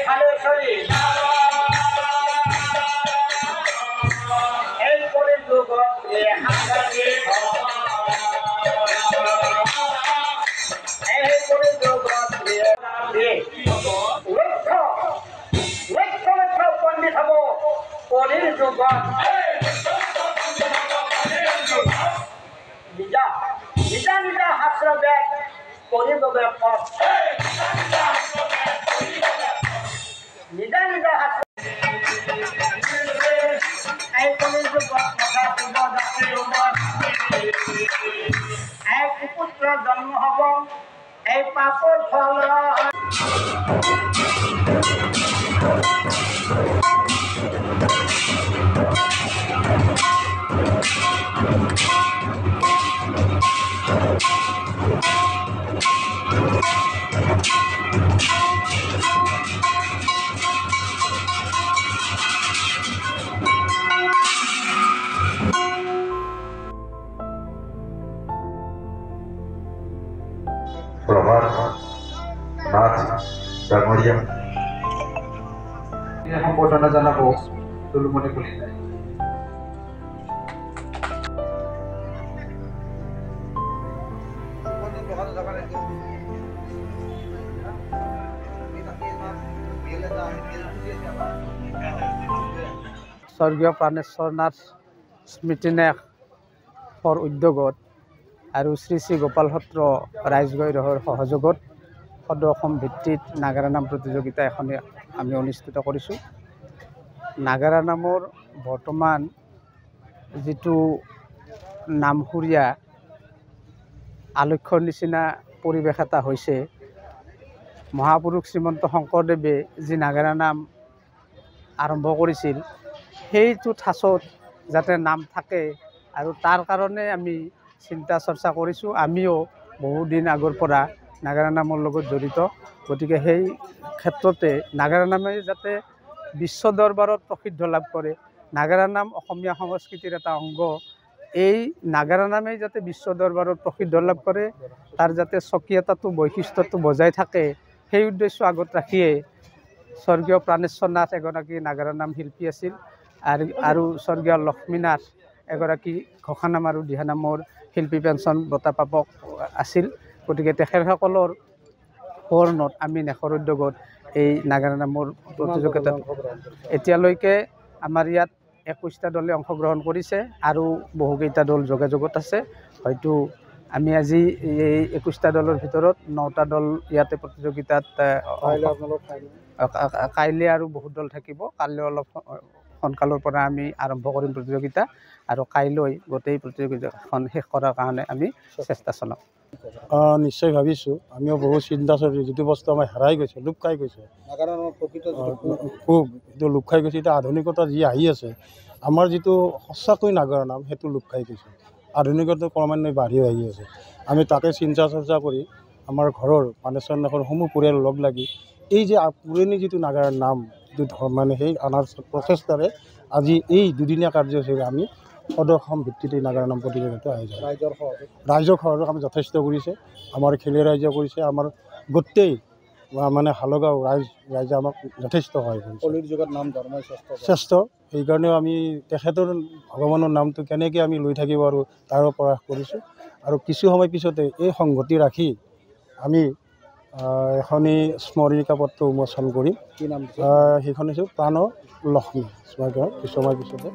খালেশ্বরী এই করে যুগত হাসারে এই করে যুগত লক্ষ লক্ষ লক্ষ পণ্ডিত হব কলির যুগত নিজা নিজা নিজা শাস্ত্র বেদ পঢ়িবগে পথ নিজা নিজা শাস্ত্ৰ এই কলিৰ যুগত কথা শুভ জাতিৰ ৰুমত এক পুত্ৰ জন্ম হ'ব এই পাপৰ ফল প্ৰভাত নাথ ডাঙৰীয়া সম্বৰ্ধনা জনাব তুলুমণি কলিতাই। স্বৰ্গীয় প্ৰাণেশ্বৰ নাথ স্মৃতি ন্যাসৰ উদ্যোগত আৰু শ্ৰী শ্ৰী গোপাল সত্ৰ ৰাইজগৈৰহৰ সহযোগত সদৌ অসম ভিত্তিত নাগাৰা নাম প্ৰতিযোগিতা এখন আমি অনুষ্ঠিত কৰিছোঁ। নাগাৰা নামৰ বৰ্তমান যিটো নামসুৰীয়া আলক্ষ্যৰ নিচিনা পৰিৱেশ এটা হৈছে, মহাপুৰুষ শ্ৰীমন্ত শংকৰদেৱে যি নাগাৰা নাম আৰম্ভ কৰিছিল সেইটো ঠাচত যাতে নাম থাকে আৰু তাৰ কাৰণে আমি চিন্তা চৰ্চা কৰিছোঁ। আমিও বহুদিন আগৰ পৰা নাগাৰা নামৰ লগত জড়িত, গতিকে সেই ক্ষেত্ৰতে নাগাৰা নামে যাতে বিশ্ব দৰবাৰত প্ৰসিদ্ধ লাভ কৰে, নাগাৰা নাম অসমীয়া সংস্কৃতিৰ এটা অংগ, এই নাগাৰা নামেই যাতে বিশ্ব দৰবাৰত প্ৰসিদ্ধ লাভ কৰে, তাৰ যাতে স্বকীয়তাটো বৈশিষ্ট্যটো বজাই থাকে, সেই উদ্দেশ্য আগত ৰাখিয়ে স্বৰ্গীয় প্ৰাণেশ্বৰ নাথ এগৰাকী নাগাৰা নাম শিল্পী আছিল আৰু স্বৰ্গীয় লক্ষ্মীনাথ এগৰাকী ঘোষানাম আৰু দিহানামৰ শিল্পী পেঞ্চন বঁটা প্ৰাপক আছিল। গতিকে তেখেতসকলৰ সোঁৱৰণত আমি নেখৰ উদ্যোগত এই নাগাৰা নামৰ প্ৰতিযোগিতাত এতিয়ালৈকে আমাৰ ইয়াত 21টা দলে অংশগ্ৰহণ কৰিছে আৰু বহুকেইটা দল যোগাযোগত আছে। হয়তো আমি আজি এই 21টা দলৰ ভিতৰত 9টা দল ইয়াতে প্ৰতিযোগিতাত কাইলৈ আৰু বহুত দল থাকিব। কাইলৈ অলপ সোনকালৰ পৰা আমি আৰম্ভ কৰিম প্ৰতিযোগিতা আৰু কাইলৈ গোটেই প্ৰতিযোগিতাখন শেষ কৰাৰ কাৰণে আমি চেষ্টা চলাম। নিশ্চয় ভাবিছোঁ, আমিও বহুত চিন্তা চৰ্চা, যিটো বস্তু আমাৰ হেৰাই গৈছে, লোপ খাই গৈছে, খুব এইটো লোপ খাই গৈছে। এতিয়া আধুনিকতা যি আহি আছে, আমাৰ যিটো সঁচাকৈ নাগাৰা নাম সেইটো লোপ খাই গৈছে, আধুনিকতা ক্ৰমান্বয়ে বাঢ়ি আহি আছে। আমি তাকে চিন্তা চৰ্চা কৰি আমাৰ ঘৰৰ প্ৰাণেশ্বৰ নাথৰ সমূহ পৰিয়াল লগ লাগি এই যে পুৰণি যিটো নাগাৰা নাম যিটো মানে সেই আনাৰ প্ৰচেষ্টাৰে আজি এই দুদিনীয়া কাৰ্যসূচীৰে আমি সদৌ অসম ভিত্তিত এই নাগাৰা নাম প্ৰতিযোগিতা আয়োজন, ৰাইজৰ সহযোগ আমি যথেষ্ট কৰিছে, আমাৰ খেলুৱৈ ৰাইজে কৰিছে, আমাৰ গোটেই মানে হালগাঁও ৰাইজে আমাক যথেষ্ট সহায় কৰিছে। কলিৰ যুগত নাম ধৰ্মই শ্ৰেষ্ঠ, সেইকাৰণেও আমি তেখেতৰ ভগৱানৰ নামটো কেনেকৈ আমি লৈ থাকিব আৰু তাৰো প্ৰয়াস কৰিছোঁ। আৰু কিছু সময় পিছতে এই সংগতি ৰাখি আমি এখনি স্মৰণিকা পত্ৰ উন্মোচন কৰিম। কি নাম? সেইখন হৈছে প্ৰাণ লক্ষ্মী। কিছু সময় পিছতে